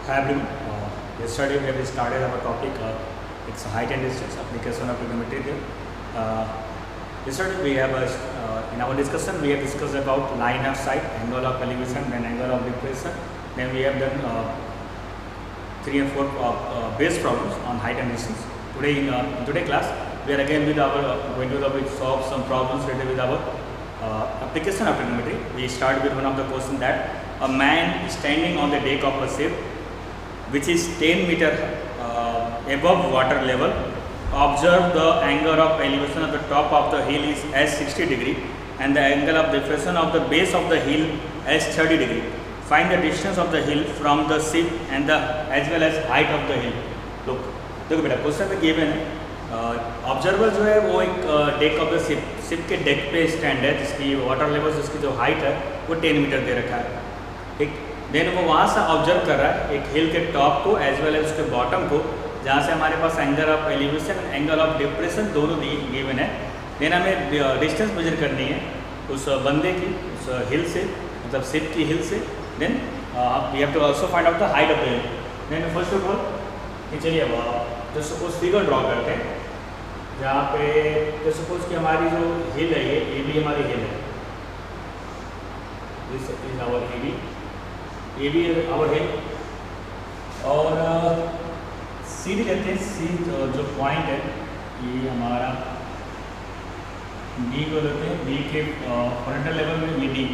Hi everyone. Yesterday we have started our topic. It's height and distance application of trigonometry there. Yesterday we have in our discussion we have discussed about line of sight, angle of elevation, then angle of depression. Then we have done 3 and 4 base problems on height and distance. Today in today's class we are again with our going to solve some problems related with our application of trigonometry. We start with one of the questions that a man standing on the deck of a ship which is 10 meter above water level, observe the angle of elevation of the top of the hill is as 60 degree and the angle of depression of the base of the hill as 30 degree. Find the distance of the hill from the ship and the as well as height of the hill. Look, देखो बेटा question में given है observer जो है वो एक deck of the ship के deck पे स्टैंड है जिसकी वाटर लेवल जिसकी जो हाइट है वो 10 मीटर दे रखा है, ठीक। देन वो वहाँ से ऑब्जर्व कर रहा है एक हिल के टॉप को एज वेल एज उसके बॉटम को, जहाँ से हमारे पास angle of elevation angle of depression दोनों गिवन है। देन हमें डिस्टेंस मेजर करनी है उस बंदे की उस हिल से, मतलब शिप की हिल से। Then we have to also find out the height of the hill. Then first of all चलिए तो सपोज फिगर ड्रॉ करते हैं जहाँ पे तो सपोज कि हमारी जो हिल है ये भी हमारी हिल है, दिस इज आवर हिल, ये भी आवर हिल। और सी भी लेते हैं, सी जो पॉइंट है ये हमारा डी को लेते हैं, डी के फ्रंटल लेवल में ये डी।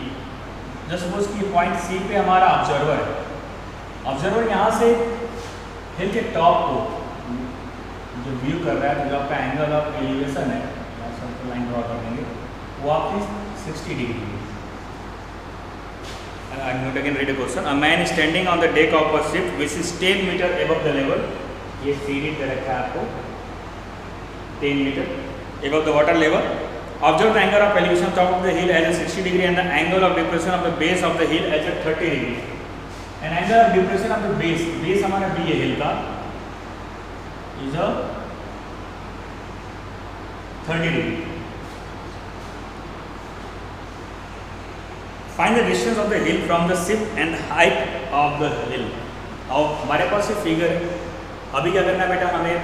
जो सपोज कि पॉइंट सी पे हमारा ऑब्जर्वर है, ऑब्जर्वर यहाँ से हिल के टॉप को जो व्यू कर रहा है, तो जो आपका एंगल ऑफ एलिवेशन है लाइन ड्रॉ कर देंगे वो आपकी 60 डिग्री है। I am going to again read a question. A man is standing on the deck of a ship which is 10 meter above the level. ये सीढ़ी दे रखा है आपको 10 meter above the water level. Observe the angle of elevation top of the hill as a 60 degree and the angle of depression of the base of the hill as a 30 degree. And angle of depression of the base हमारा B है हिल का is a 30 degree. Find the distance of the hill from the ship and height of the hill. और हमारे पास ये figure है, अभी क्या करना है बेटा, हमें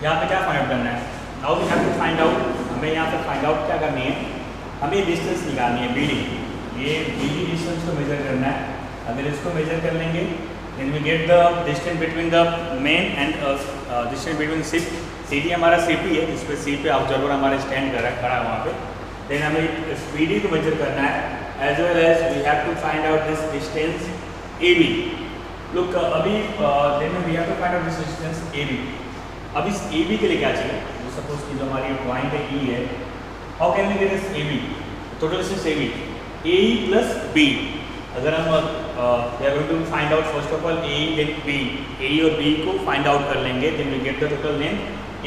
यहाँ पे क्या फाइंड आउट करना है। Now we have to find out, हमें यहाँ पे फाइंड आउट क्या करनी है, हमें डिस्टेंस निकालनी है BD। ये BD डिस्टेंस को मेजर करना है। अगर इसको मेजर कर लेंगे then we get the distance between the main and distance between ship. CD हमारा CP है जिस पे C पे ऑब्जर्वर हमारे स्टैंड कर रहा है, खड़ा है वहाँ पे। देन हमें स्पीडी को मेजर करना है as well as we have to find out this distance AB। Look अभी then we have to find out this distance AB। अब इस AB के लिए क्या चाहिए, तो सपोज कि जो हमारी पॉइंट है E है, how can we get this AB, total distance AB AE plus B। अगर हम we are going to find out first of all AE then B, AE और B को फाइंड आउट कर लेंगे, then we get the total length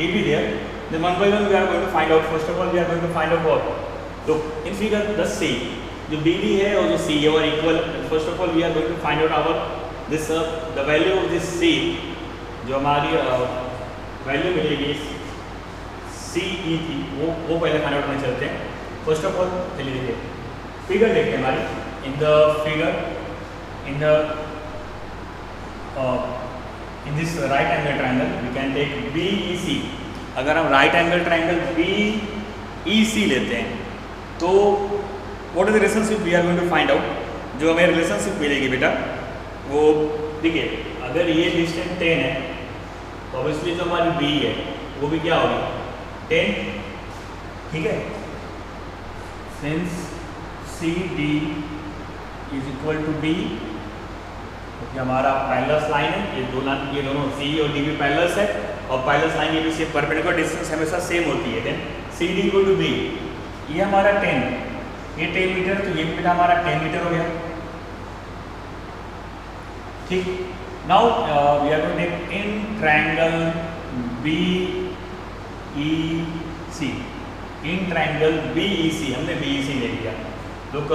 AB there. Then one by one we are going to find out. First of all we are going to find out what? Look in figure the C, जो BD है और जो C है वो equal. First of all we are going to find out our this the value of this C, जो हमारी value मिलेगी CE की, वो पहले फाइंड आउट करने चलते हैं। फर्स्ट ऑफ ऑल चलिए देखिए फिगर देखते हैं हमारी। In the figure in this right angle triangle we can take BEC। अगर हम राइट एंगल ट्रायंगल BEC लेते हैं तो what is the relationship we are going to find out. जो हमें रिलेशनशिप मिलेगी बेटा वो देखिए, अगर ये डिस्टेंस 10 है तो ऑब्वियसली जो हमारी B है वो भी क्या होगी 10, ठीक है। Since CD is equal to D, क्योंकि हमारा पैरेलल लाइन है, ये दोनों C और D भी पैरेलल है और पैरेलल लाइन ये भी सेम परपेंडिकुलर डिस्टेंस हमेशा सेम होती है। Then CD equal to B, ये हमारा 10, ये 10 मीटर, तो ये भी बेटा हमारा 10 मीटर हो गया, ठीक। Now we are going to take in triangle BEC, in triangle BEC हमने BEC ले लिया। लुक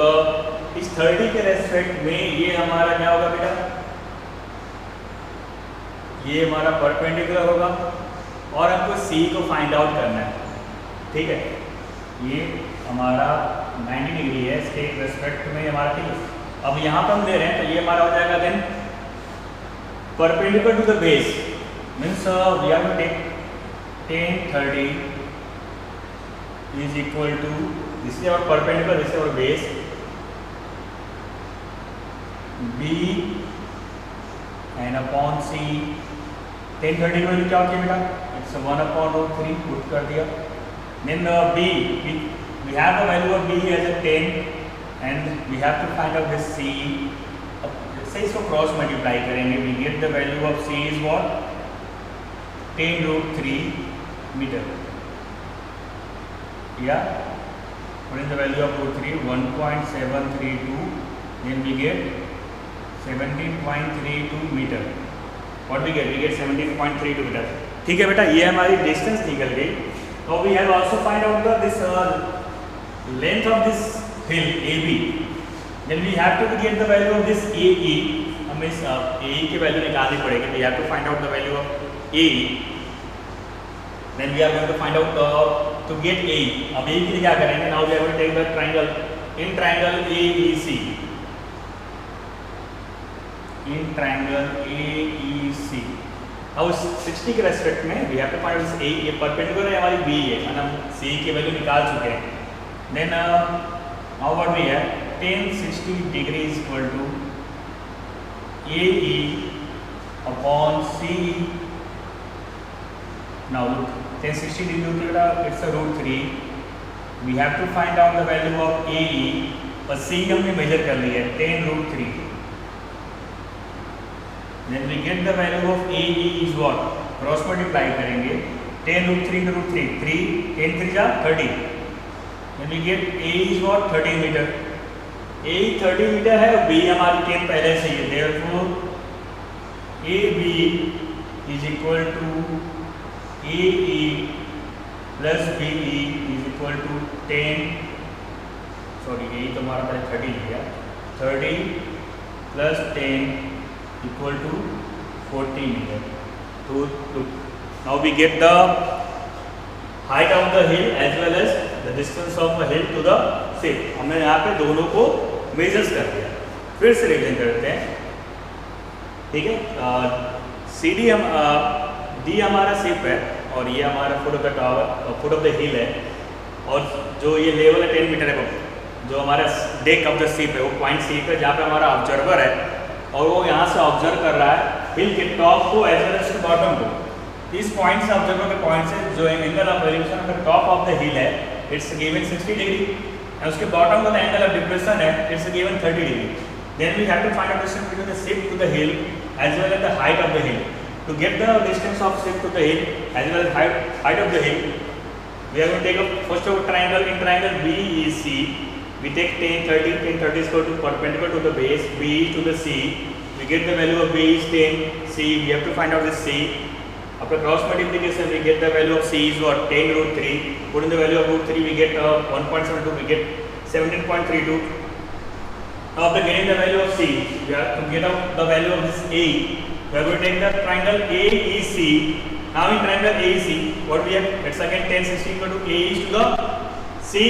इस 30 के रेस्पेक्ट में ये हमारा क्या होगा बेटा, ये हमारा परपेंडिकुलर होगा और हमको C को फाइंड आउट करना है, ठीक है। ये हमारा 90 डिग्री है, इसके रेस्पेक्ट में हमारा, ठीक है। अब यहाँ पर हम दे रहे हैं तो ये हमारा हो जाएगा then perpendicular to the base means we have to take tan 30 is equal to, this is our perpendicular, this is our base, B and upon C. tan 30 की वैल्यू क्या होती है बेटा? इट्स 1/√3 पुट कर दिया. Then B, we have the value of B as a 10 and we have to find out this C. से इसको cross multiply करेंगे. We get the value of C is what? 10√3 meter. Yeah. What is the value of √3? 1.732. Then we get 17.32 meter. What we get? We get 17.32 meter. ठीक है बेटा, ये हमारी distance निकल गई. तो we have also find out this length of this hill AB. Then we have to get the value of this AE. हमें इस AE की वैल्यू निकालनी पड़ेगी. We have to find out the value of AE. Then we are going to find out to get AE. अब AE के लिए क्या करेंगे? Now we are going to take the triangle. In triangle AEC. In triangle AEC. अब 60 के respect में we have to find this AE. ये perpendicular है हमारी B है. हम C की वैल्यू निकाल चुके हैं. Then now what we have? tan 60 degree is equal to AE upon CE. Now look, tan 60 degree it's a √3. We have to find out the value of AE. और C हमने major कर लिया है 10√3. Then we get the value of AE is what? Cross multiply करेंगे. 10√3 into √3, 3, 10 3 जा 30. Then we get AE is what? 30 meter. A 30 metre है और B हमारी टेन पहले से ही है. Therefore AB is equal to AE plus BE is equal to 10. Sorry, AE तो हमारा पहले 30 लिया. 30 plus 10 equal to 40 meter. So look, now we get the height of the hill as well as the distance of the hill to the sea. हमने यहाँ पे दोनों को measures कर दिया. फिर से रिवीजन करते हैं. ठीक है. CD हम D हमारा सिप है और ये हमारा foot of the tower, foot of the hill है. और जो ये लेवल है 10 मीटर है, जो हमारा डेक ऑफ द सिप है वो पॉइंट सिप है जहाँ पे हमारा ऑब्जर्वर है और वो यहाँ से ऑब्जर्व कर रहा है हिल के टॉप को एज वेल एज बॉटम को. इस पॉइंट से ऑब्जर्वर के पॉइंट से जो angle of elevation of the top of the hill है इट्स गिवन 60 डिग्री और उसके बॉटम का द एंगल ऑफ डिप्रेशन है it's given 30 degree. Then we have to find out distance between the ship to the hill as well as the height of the hill. To get the distance of ship to the hill as well as height of the hill we are going to take a first of triangle. In triangle BEC we take tan 30. Tan 30 is equal to perpendicular to the base B to the C. We get the value of B is 10. C we have to find out this C. After cross multiplication we get the value of C is what? 10√3. Put in the value of √3 we get 1.72. We get 17.32. Now after getting the value of C we have to get out the value of this A. We are going to take the triangle AEC. Now in triangle AEC what we have? It's again tan 60 equal to A is to the C,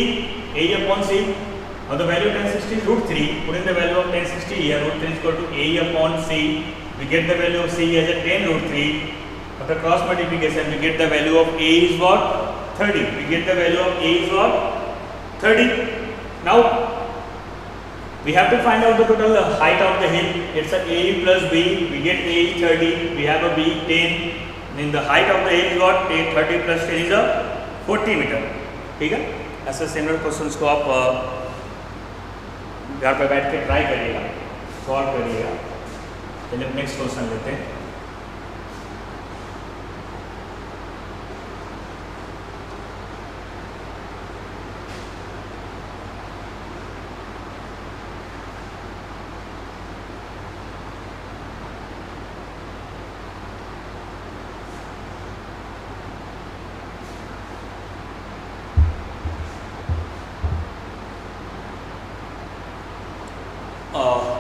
A upon C. Now the value of tan 60 is √3. Put in the value of tan 60 here. √3 is equal to A upon C. We get the value of C as a 10√3. After cross multiplication we get the value of A is what? 30. We get the value of A is what? 30. Now we have to find out the total height of the hill. It's a A plus B. We get A is 30. We have a B 10. Then the height of the hill is what? 30 plus 10 is a 40 meter. ठीक है. ऐसे similar questions को आप घर पर बैठ के try करिएगा, सॉल्व करिएगा. चलिए नेक्स्ट क्वेश्चन लेते हैं.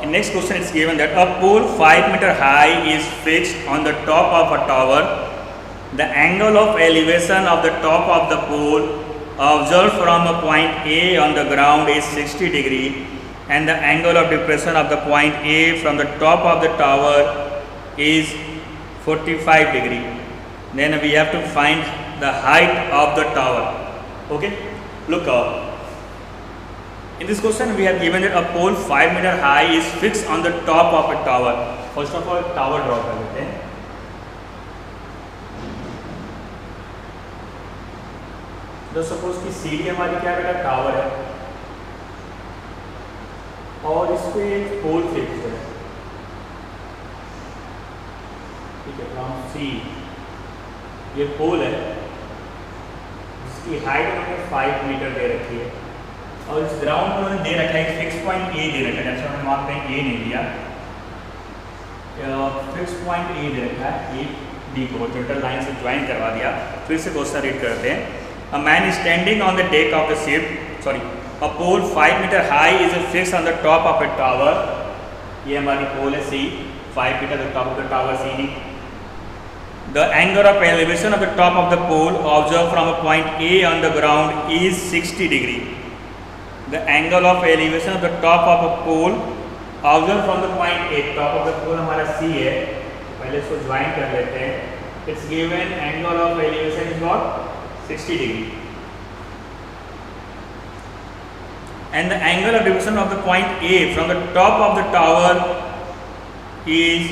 In next question it's given that a pole 5 meter high is fixed on the top of a tower. The angle of elevation of the top of the pole observed from a point A on the ground is 60 degree and the angle of depression of the point A from the top of the tower is 45 degree. Then we have to find the height of the tower. Okay, look in this question we have given that a pole 5 meter high is fixed on the top of a tower. First of all tower draw कर लेते हैं. तो suppose कि सीढ़ी हमारी क्या बेटा tower है और इस पे एक पोल फिक्स है. ठीक है, फ्रॉम सी ये पोल है जिसकी हाइट उन्होंने 5 मीटर दे रखी है और इस ग्राउंड पर उन्होंने दे रखा है एक फिक्स पॉइंट ए दे रखा है. जैसे हमने वहाँ पे ए नहीं दिया, फिक्स पॉइंट ए दे रखा है, ए डी को टोटल लाइन से ज्वाइन करवा दिया. फिर से क्वेश्चन रीड करते हैं. A man is standing on the deck of the ship. Sorry, a pole 5 meter high is fixed on the top of a tower. ये हमारी पोल है C, 5 meter the top of the tower CD. The angle of elevation of the top of the pole observed from a point A on the ground is 60 degree. The angle of elevation of the top of a pole observed from the point A, top of the pole हमारा C है. पहले इसको join कर लेते हैं. It's given angle of elevation is what? 60 degree. And the angle of division of the point A from the top of the tower is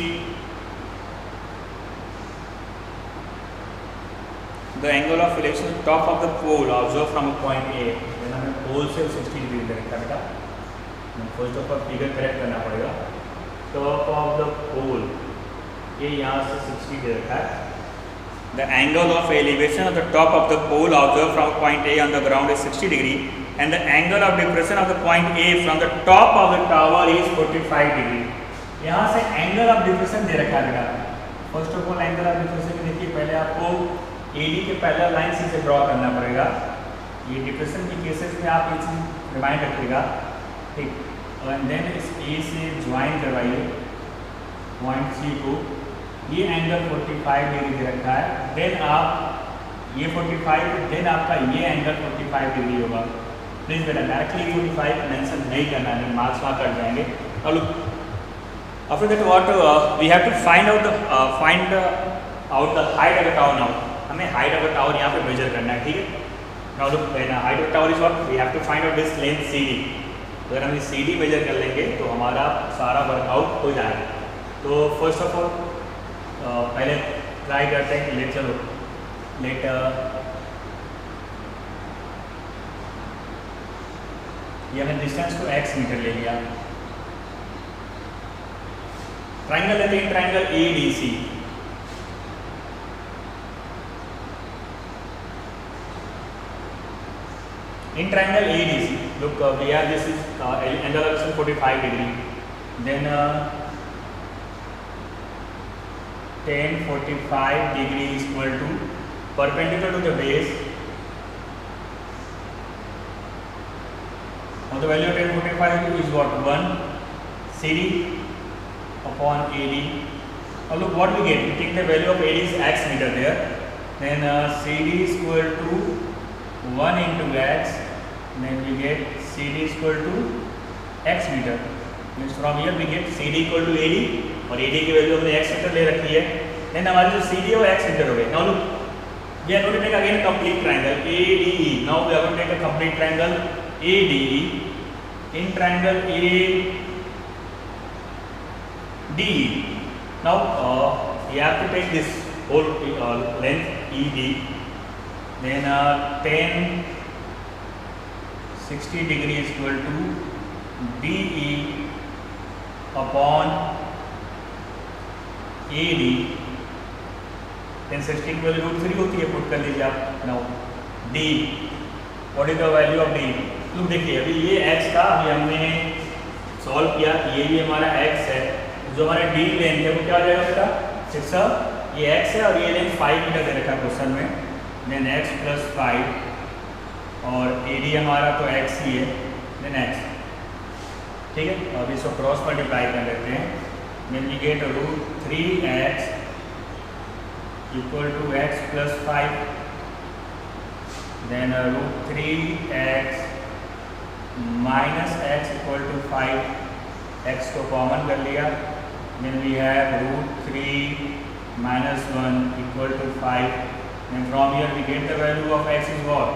the angle of elevation of the top of the pole observed from a point A. then हमें पोल से 60 degree दे रखा है बेटा. First of all figure correct करना पड़ेगा. Top of the पोल ये यहाँ से 60 दे रखा है. The angle of elevation of the top of the pole observed from point A on the ground is 60 degree and the angle of depression of the point A from the top of the tower is 45 degree. यहाँ से angle of depression दे रखा है बेटा. First of all angle of depression देखिए, पहले आपको AD के parallel line से ड्रॉ करना पड़ेगा. ये डिप्रेशन के केसेस में आप ये चीज रिमाइंड रखिएगा. ठीक, और देन इस A से ज्वाइन करवाइए पॉइंट C को. ये एंगल 45 डिग्री दे रखा है. देन आप ये 45, देन आपका ये एंगल 45 डिग्री होगा. प्लीज़ बेटा डायरेक्टली 45 मेंशन नहीं करना, नहीं मार्क्स वहाँ कट जाएंगे. और look after that what we have to find out the height of the tower. Now हमें हाइट ऑफ द टावर यहाँ पे मेजर करना है. ठीक है, now look height of tower is what we have to find out this length CD. अगर हम CD major कर लेंगे तो हमारा सारा वर्कआउट हो जाएगा. तो फर्स्ट ऑफ ऑल पहले ट्राई करते हैं कि लेट ये हमने डिस्टेंस को x मीटर ले लिया. ट्राइंगल लेते हैं, triangle ADC. In triangle ADC, look we have this is angle of 45 degree. Then tan 45 degree is equal to perpendicular to the base. Now the value of tan 45 is what? 1 CD upon AD. Now look what we get. We take the value of AD is x meter there. Then CD is equal to 1 into x. Then we get CD is equal to x meter. Means from here we get CD equal to AD. और AD की value हमने x metre ले रखी है. Then हमारी जो CD है वो x मीटर हो गई. Now look we are going to take again complete triangle ADE. Now we are going to take a complete triangle ADE. In triangle ADE now you have to take this whole length ED. Then tan 60 degree is equal to DE upon AD. then 60 की value √3 होती है, put कर लीजिए आप. Now D, what is the value of D? Look देखिए अभी ये x था, अभी हमने सॉल्व किया, ये भी हमारा x है. जो हमारा D लेंथ है वो क्या हो जाएगा बेटा? 6 ये x है और ये लेंथ 5 मीटर दे रखा है क्वेश्चन में. देन x + 5 और AD हमारा तो x ही है. देन x, ठीक है. अब इसको क्रॉस मल्टीप्लाई कर लेते हैं. then we get √3x equal to x + 5. then √3x minus x equal to 5. x को कॉमन कर लिया. then we have root 3 minus 1 equal to 5, and from here we get the value of x is what?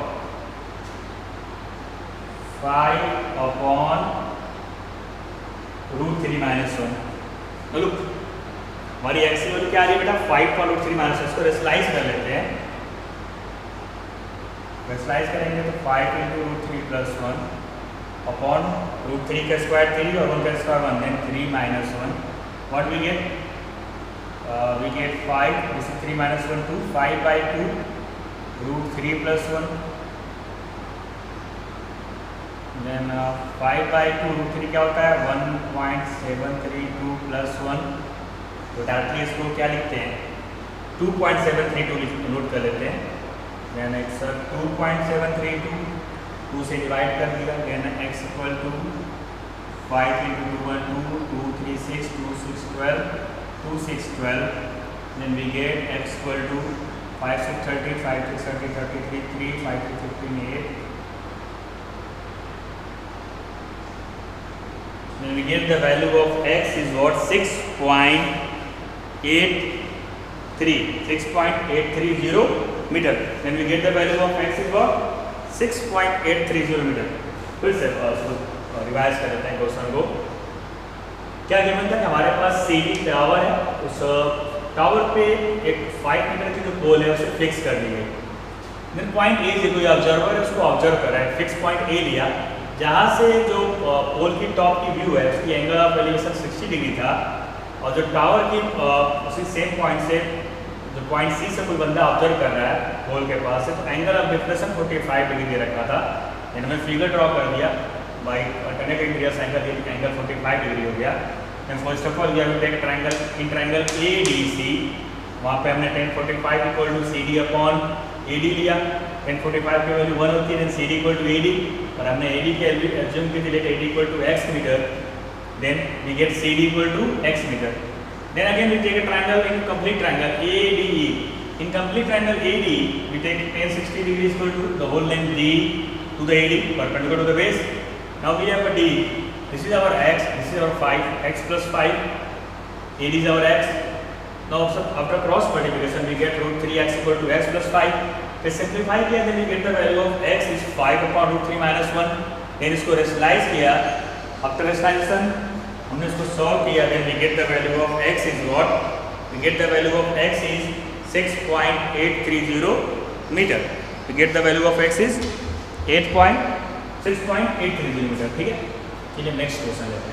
5 upon root 3 minus 1. Now look, हमारी x की value क्या आ रही है बेटा? 5 पर root 3 minus 1. इसको रेशनलाइज कर लेते हैं. रेशनलाइज करेंगे तो 5 into root 3 plus 1 upon root 3 का स्क्वायर 3 और 1 का square 1, then 3 minus 1. What we get? We get 5. This is 3 minus 1 2. 5 by 2 root 3 plus 1. Then 5 by 2 root 3 क्या होता है? 1.732 plus 1. तो डायरेक्टली इसको क्या लिखते हैं? 2.732 नोट कर लेते हैं. Then it's 2.732. 2 से डिवाइड कर दिया. Then x equal to 5 into 2 1 2 2 3 6 2 6 12 2 6 12. Then we get x equal to 5 6 30 5 6 30 33 3 5 3 15 8. Then we get the value of x is what? 6.830 meter. Then we get the value of x is what? 6.830 metre. फिर से revise कर लेते हैं question को. क्या given था कि हमारे पास CD टावर है, उस टावर पे एक 5 मीटर की जो पोल है उसे फिक्स कर दी गई. देन पॉइंट ए से कोई ऑब्जर्वर है उसको ऑब्जर्व कर रहा है. फिक्स पॉइंट ए लिया, जहाँ से जो पोल की टॉप की व्यू है उसकी एंगल ऑफ एलिवेशन 60 डिग्री था, और जो टावर की उसी सेम पॉइंट से जो पॉइंट सी से कोई बंदा ऑब्जर्व कर रहा है पोल के पास से, तो एंगल ऑफ डिफ्लेक्शन 45 डिग्री दे रखा था. इन्होंने फिगर ड्रॉ कर दिया by alternate areas angle 45 degree हो गया. Then first of all we have to take triangle in triangle ADC. वहाँ पे हमने tan 45 equal to CD upon AD लिया. tan 45 की वैल्यू 1 होती है, then CD equal to AD, और हमने AD की एज्यूम की थी let AD equal to x metre. Then we get CD equal to x metre. Then again we take a triangle in complete triangle ADE. In complete triangle AD, we take tan 60 degree equal to the whole length D to the AD perpendicular to the base. Now we have a D. This is our x. This is our 5. X plus 5. AD is our x. Now after cross multiplication, we get root 3x equal to x plus 5. फिर simplify किया, then we get the value of x is 5 upon root 3 minus 1. Then इसको rationalize किया. After rationalization, हमने इसको solve किया. Then we get the value of x is what? We get the value of x is 6.830 metre. We get the value of x is 6.830 metre. ठीक है, चलिए next question लेते हैं.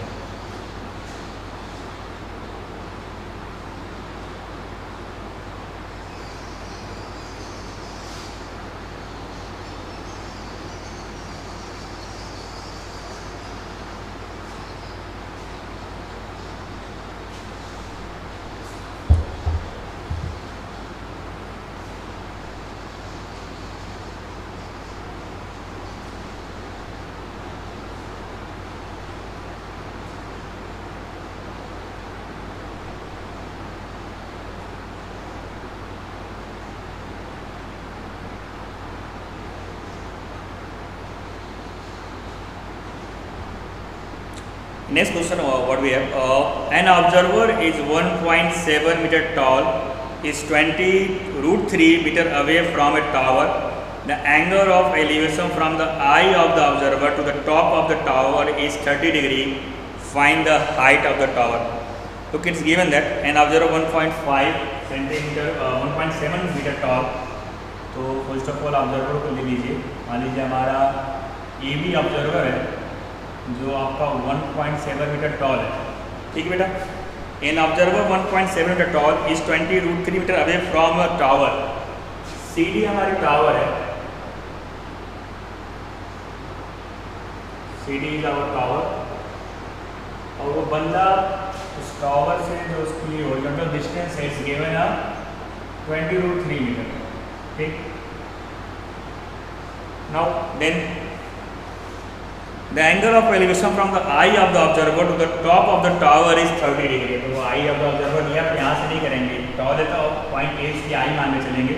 Next question, what we have? An observer is 1.7 meter tall, is 20 root 3 meter away from a tower. The angle of elevation from the eye of the observer to the top of the tower is 30 degree. Find the height of the tower. Look, it's given that an observer 1.5 centimeter, 1.7 meter tall. तो first of all observer को ले लीजिए. मान लीजिए हमारा AB observer है जो आपका 1.7 मीटर टॉल है. ठीक है बेटा. An observer 1.7 metre tall is 20 root 3 metre away from a tower. CD हमारी टावर है. CD इज आवर टावर, और वो बंदा उस टावर से जो उसकी हॉरिजॉन्टल डिस्टेंस है it's given a 20 root 3 metre. ठीक. Now then the angle of elevation from the eye of the observer to the top of the tower is 30 degree. तो वो eye of the observer नहीं, आप यहाँ से नहीं करेंगे. टॉल है तो पॉइंट A की आई मान के चलेंगे.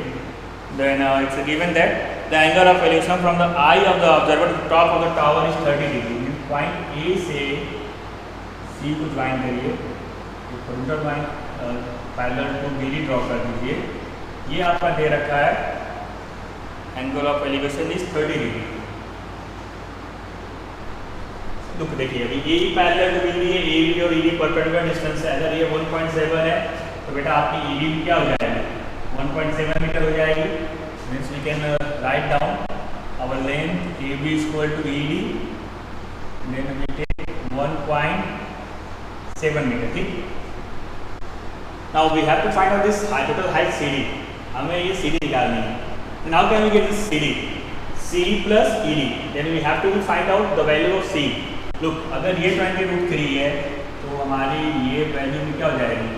Then it's given that the angle of elevation from the eye of the observer to the top of the tower is 30 degree. Point A से C को ज्वाइन करिए. Horizontal line parallel to BD draw कर दीजिए। ये आपका दे रखा है angle of elevation is 30 degree. Look देखिए अभी ए पैरेलल टू BD है, AB और ED परपेंडिकुलर डिस्टेंस है। अगर ये 1.7 है तो बेटा आपकी ED क्या हो जाएगी 1.7 मीटर हो जाएगी। Means we can write down our length AB is equal to ED, then we take 1.7 meter. ठीक, now we have to find out this total height CD. हमें ये CD निकालनी है. Now can we get this CD? CD plus ED. Then we have to find out the value of C. Look, अगर ये 20√3 है तो हमारी ये वैल्यू क्या हो जाएगी?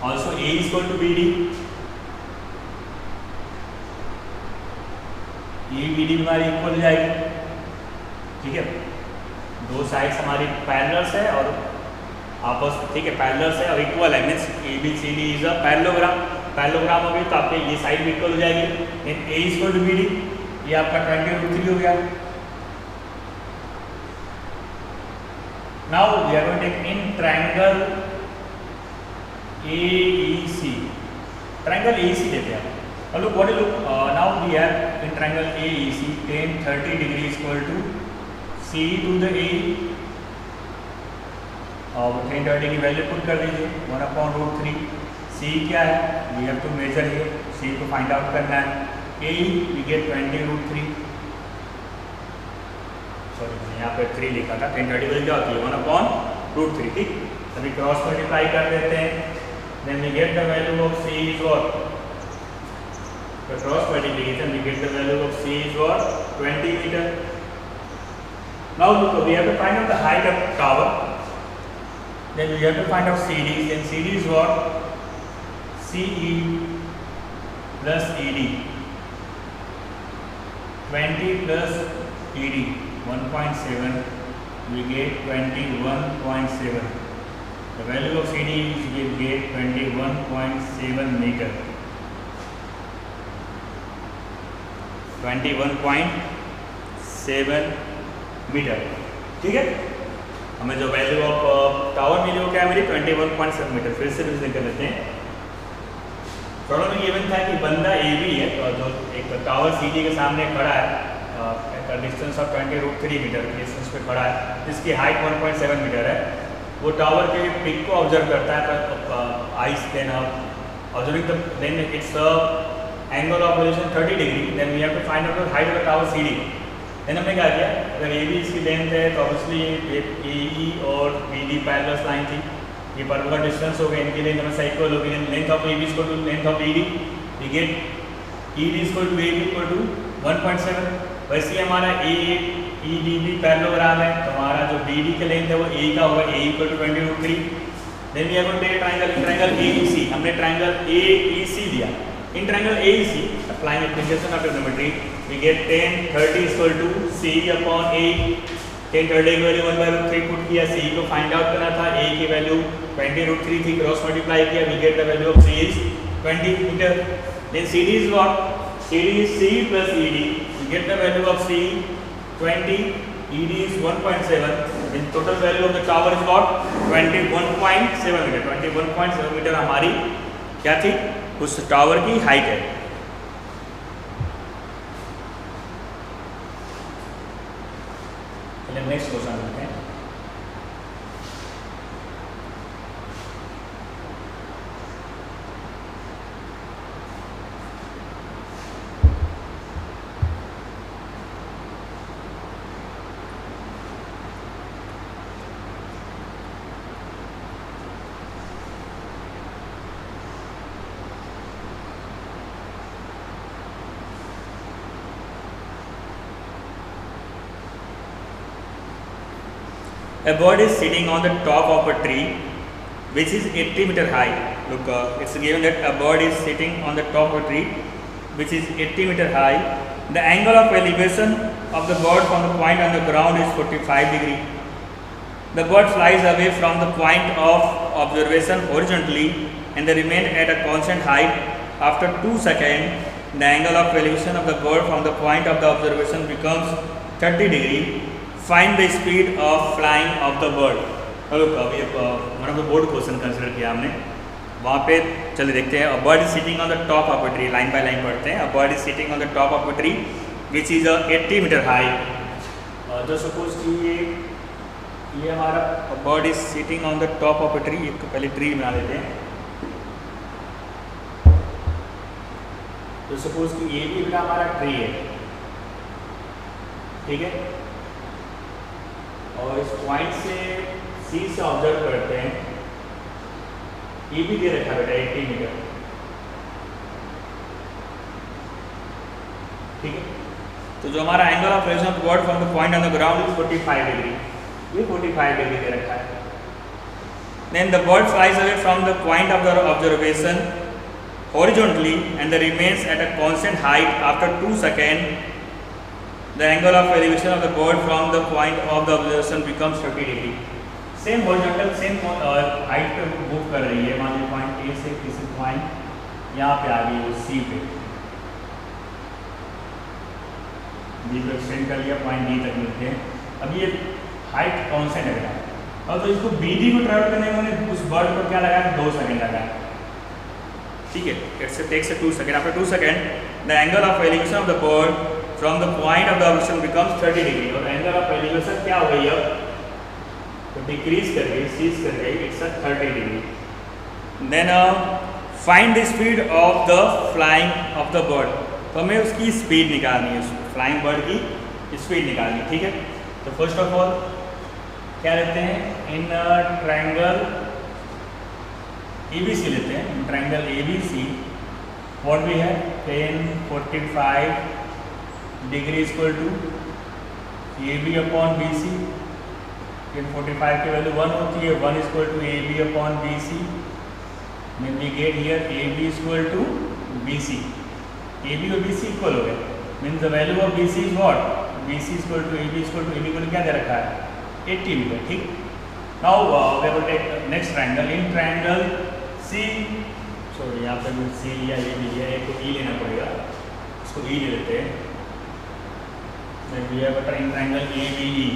Also A is equal to BD. ये BD हमारी इक्वल हो जाएगी। ठीक है, दो साइड्स हमारी पैरेलल्स है और आपस ठीक है पैरेलल्स है और इक्वल है। Means ABCD is a parallelogram. Parallelogram हो गई तो आपके ये साइड भी इक्वल हो जाएगी। In A is equal to BD, ये आपका 20√3 हो गया। Now we are going to take in triangle AEC। Triangle AEC लेते हैं। Look, what is look? Now we have in triangle AEC, tan 30 degree is equal to C to the A. और tan 30 की value put कर दीजिए 1/√3। C क्या है? We have to measure here. C को find out करना है। A we get 20√3। Sorry मैंने यहाँ पे 3 लिखा था। tan 30 वैल्यू क्या होती है 1/√3। ठीक, अभी क्रॉस मल्टीप्लाई कर देते हैं। Then we get the value of C is what? The cross multiplication we get the value of C is what 20 meter. Now look, we have to find out the height of tower. Then we have to find out CD. Then CD is what CE plus ED. 20 plus ED 1.7. We get 21.7. The value of CD is we get 21.7 meter. 21.7 metre. ठीक है, हमें जो value of tower मिली वो क्या है मेरी 21.7 metre. फिर से रिवीजन कर लेते हैं। प्रॉब्लम में गिवन था कि बंदा AB है तो जो एक टावर CD के सामने खड़ा है डिस्टेंस ऑफ 20√3 मीटर डिस्टेंस पे खड़ा है, इसकी हाइट 1.7 मीटर है। वो टावर के पिक को ऑब्जर्व करता है eyes then observing the then it's angle of elevation 30 degree, then we have to find out the height of the tower CD. then हमने क्या किया, अगर AB इसकी लेंथ है तो ऑब्वियसली AE और BD पैरेलल लाइन थी, ये परपेंडिकुलर डिस्टेंस हो गए, इनकी लेंथ हमेशा इक्वल हो गई। Length of AB equal to length of ED, we get ED equal to AB equal to 1.7। वैसे ही हमारा AED भी पैरेललोग्राम है तो हमारा जो BD का लेंथ है वो A का होगा A equal to 20√3। Then we are going to take triangle AEC। हमने ट्रायंगल AEC दिया। In triangle AEC, applying application of trigonometry, we get tan 30 is equal to C upon A। tan 30 की value 1/√3 put किया, C को find out करना था, A की value 20√3 थी, cross multiply किया, we get the value of C is 20 meter। Then CD is what? CD is C plus ED, we get the value of C 20, ED is 1.7, then total value of the tower is what? 21.7 meter। 21.7 meter हमारी क्या थी उस tower की height है। चलिए next question करते हैं। A bird is sitting on the top of a tree which is 80 meter high. Look, it's given that a bird is sitting on the top of a tree which is 80 meter high. The angle of elevation of the bird from the point on the ground is 45 degree. The bird flies away from the point of observation horizontally and they remain at a constant height. After 2 seconds, the angle of elevation of the bird from the point of the observation becomes 30 degree. Find the speed of flying of the bird. Hello, अभी one of the board question consider किया हमने, वहाँ पे चलिए देखते हैं. A bird is sitting on the top of a tree, line by line पढ़ते हैं. A bird is sitting on the top of a tree which is 80 metre high. जो सपोज कि ये हमारा bird is sitting on the top of a tree. एक तो पहले tree बना लेते हैं. तो सपोज कि ये भी बेटा हमारा ट्री है, ठीक है. और इस पॉइंट से सी से ऑब्जर्व करते हैं. ये भी दे रखा है बेटा 80 मीटर, ठीक है. तो जो हमारा angle of rotation of bird from the point on the ground is 45 degree. ये 45 डिग्री दे रखा है. Then the bird flies away from the point of the observation horizontally and the remains at a constant height. After 2 seconds, the angle of elevation of the bird from the point of the observation becomes 30 degree. Same horizontal, same height पे move कर रही है. मान लीजिए point A से किसी point यहाँ पे आ गई है सी पे, बी को एक्सटेंड कर लिया, पॉइंट डी तक मिलते हैं. अब ये हाइट कॉन्स्टेंट है और तो इसको बी डी को ट्रैवल करने में उन्होंने उस बर्ड को क्या लगाया, 2 सेकेंड लगाया, ठीक है. It's takes 2 second. After 2 second the angle of elevation of the bird from the point of the observation becomes 30 degree. और एंगल ऑफ एलिवेशन क्या हो गई अब, तो डिक्रीज कर गई, सीज कर गई, it's 30 degree. Then find the speed of the flying of the bird. तो हमें उसकी स्पीड निकालनी है, फ्लाइंग बर्ड की स्पीड निकालनी है, ठीक है. तो फर्स्ट ऑफ ऑल क्या लेते हैं, इन ट्रायंगल ABC लेते हैं. In triangle ABC what we है, tan 45 degree equal to AB upon BC. tan 45 की वैल्यू 1 होती है, 1 equal to AB upon BC. Then we get here AB equal to BC. AB और BC equal हो गए. Means the value of BC is what, BC equal to AB equal to AB को क्या दे रखा है, 80 मीटर, ठीक. Now we have to take next triangle. In triangle C, sorry यहाँ पे मैं C लिया, ये भी लिया, एक को E लेना पड़ेगा, इसको E ले लेते हैं. then we have a triangle ABE.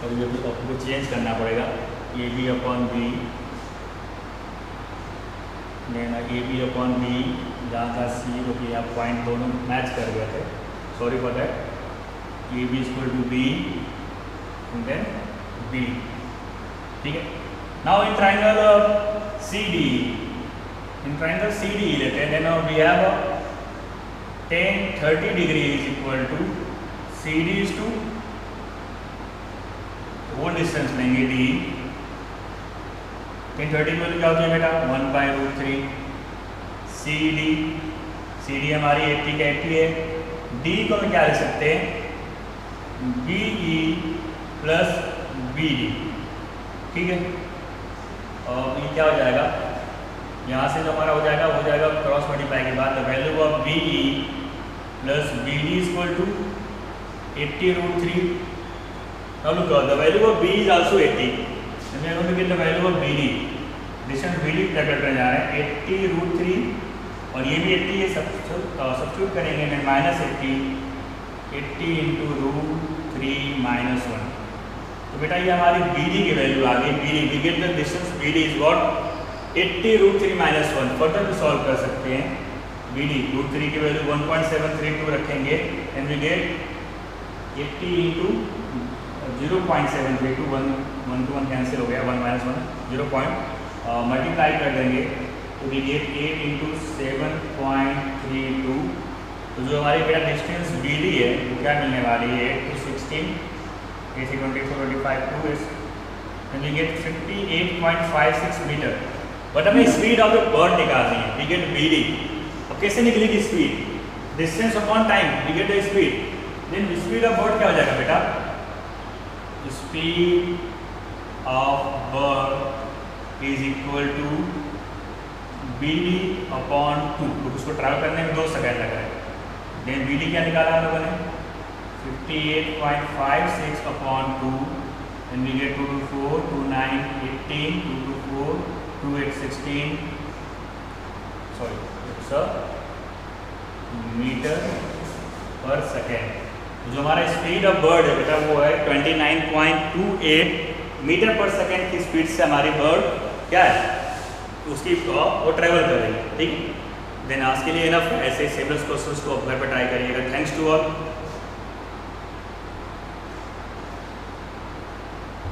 और ये भी आपको चेंज करना पड़ेगा, AB upon B, then AB upon B, जहाँ था C जो कि यहाँ पॉइंट दोनों मैच कर गए थे, sorry for that. AB equal to B and then B, ठीक है. Now in triangle CDE, in triangle CDE लेते हैं. Then we have tan 30 degree is equal to CD is to वो डिस्टेंस लेंगे D. tan 30 में क्या होती है बेटा, 1/√3 CD हमारी 80 का 80 है. D को हम क्या लिख सकते हैं, BE प्लस BD, ठीक है. और ये क्या हो जाएगा, यहाँ से जो हमारा हो जाएगा क्रॉस मल्टीप्लाई के बाद the value of BE plus BD equal to 80√3. Now look, the value of B is also 80. Then we are going to get the value of BD. Distance BD क्या करने जा रहे हैं, 80√3 और ये भी 80 है, सब्स्टिट्यूट करेंगे. मैं -80 इंटू √3 माइनस 1. तो बेटा ये हमारी BD की वैल्यू आ गई. BD we get the distance BD is what, 80√3 minus 1. Further भी सॉल्व कर सकते हैं. BD √3 की वैल्यू 1.732 रखेंगे and we get 80 into 0.732, 1 to 1 cancel हो गया, 1 - 1 0. मल्टीप्लाई कर देंगे तो वी गेट 8 इंटू 7.32. तो जो हमारी बेटा डिस्टेंस BD है वो क्या मिलने वाली है, 8 to 16, 8 से 24, 25, 2 is, and we get 58.56 metre. But हमें स्पीड ऑफ द बर्ड निकालनी है. We get BD. अब कैसे निकलेगी speed, distance upon time, we get the speed. Then speed of bird क्या हो जाएगा बेटा, speed of bird is equal to BD upon 2. तो उसको ट्रैवल करने में 2 सेकेंड लग रहा है. देन BD क्या निकाला हम लोगों ने, 58.56 upon 2 and we get 2 to 4, 2 9 18, 2 to 4, 2 8 16, sorry, it's a metre पर सेकेंड. जो हमारा स्पीड ऑफ बर्ड है बेटा वो है 29.28 मीटर पर सेकेंड की स्पीड से हमारी बर्ड क्या है उसकी वो ट्रेवल कर रही है, ठीक है। देन आज के लिए इनफ है, ऐसे सेवरल क्वेश्चंस को घर पर ट्राई करिएगा। Thanks to all.